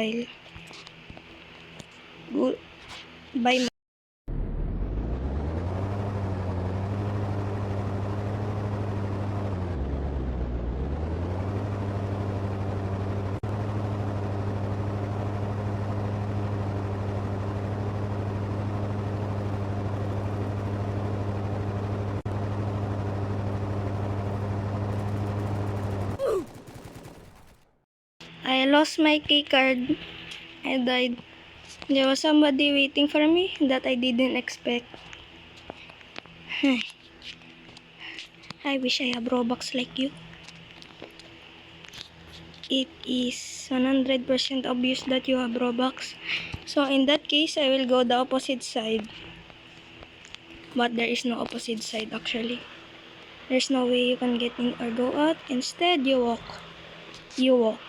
while. Good. Bye. I lost my key card. I died. There was somebody waiting for me that I didn't expect. I wish I have Robux like you. It is 100% obvious that you have Robux. So in that case, I will go the opposite side. But there is no opposite side actually. There's no way you can get in or go out. Instead, you walk. You walk.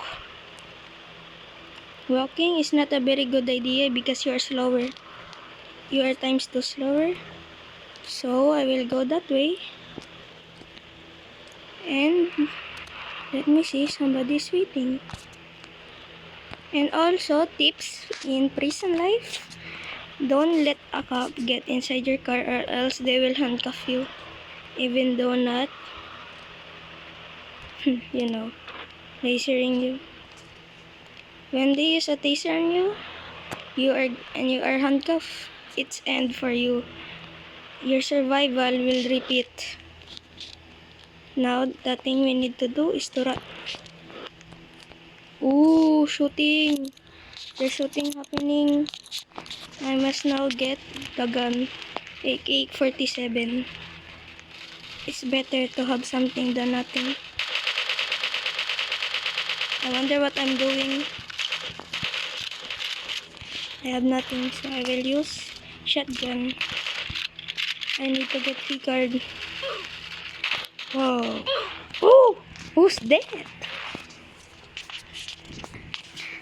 Walking is not a very good idea because you are slower. You are times 2 slower. So I will go that way. And let me see, somebody's waiting. And also, tips in prison life. Don't let a cop get inside your car or else they will handcuff you. Even though not, lasering you. When they use a taser on you, you are handcuffed, it's end for you. Your survival will repeat. Now, the thing we need to do is to run. Ooh, shooting. There's shooting happening. I must now get the gun. AK-47. It's better to have something than nothing. I wonder what I'm doing. I have nothing, so I will use shotgun. I need to get key card. Whoa. Ooh, who's that?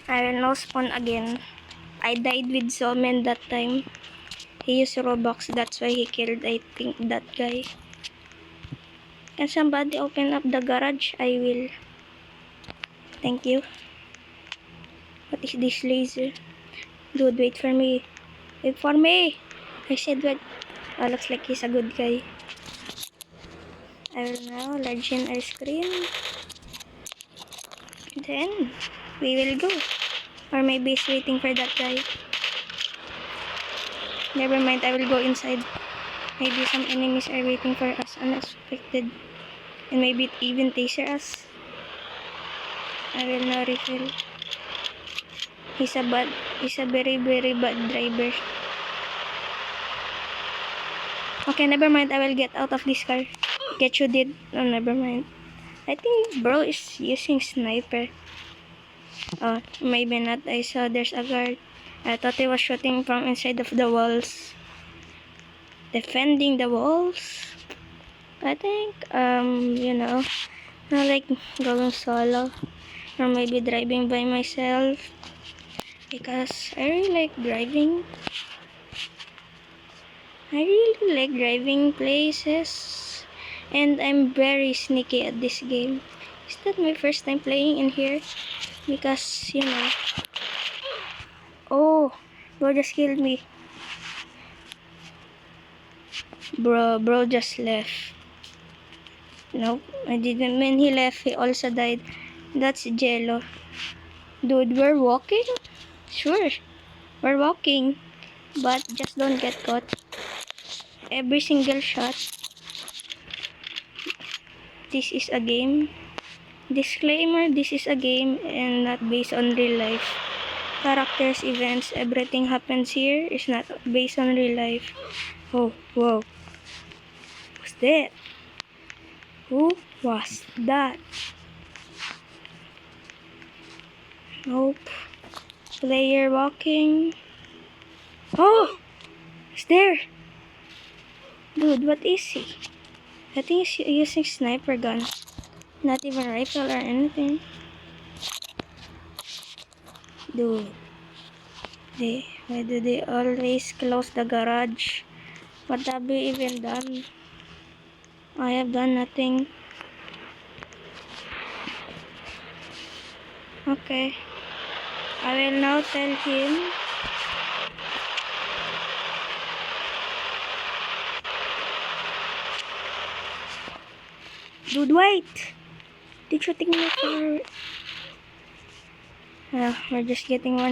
I will now spawn again. I died with Zomen that time. He used Robux, that's why he killed, I think, that guy. Can somebody open up the garage? I will. Thank you. What is this laser? Dude, wait for me. Wait for me! I said what? Oh, looks like he's a good guy. I will now large in our screen. Then, we will go. Or maybe he's waiting for that guy. Never mind, I will go inside. Maybe some enemies are waiting for us unexpected. And maybe even taser us. I will now refill. He's a very, very bad driver. Okay, never mind. I will get out of this car. Get you did. Oh, never mind. I think bro is using sniper. Oh, maybe not. I saw there's a guard. I thought he was shooting from inside of the walls. Defending the walls. I think, I like going solo. Or maybe driving by myself. Because I really like driving. I really like driving places. And I'm very sneaky at this game. Is that my first time playing in here? Because, Oh, bro just killed me. Bro just left. Nope, I didn't. When he left, he also died. That's Jello. Dude, we're walking? Sure, we're walking. But just don't get caught. Every single shot. This is a game. Disclaimer, this is a game and not based on real life. Characters, events, everything happens here is not based on real life. Oh, whoa. Who's that? Who was that? Nope. Player walking. Oh! It's there! Dude, what is he? I think he's using sniper gun. Not even rifle or anything. Dude. Why do they always close the garage? What have you even done? I have done nothing. Okay. I will now tell him. Dude, wait! Did you think me for... we're just getting one.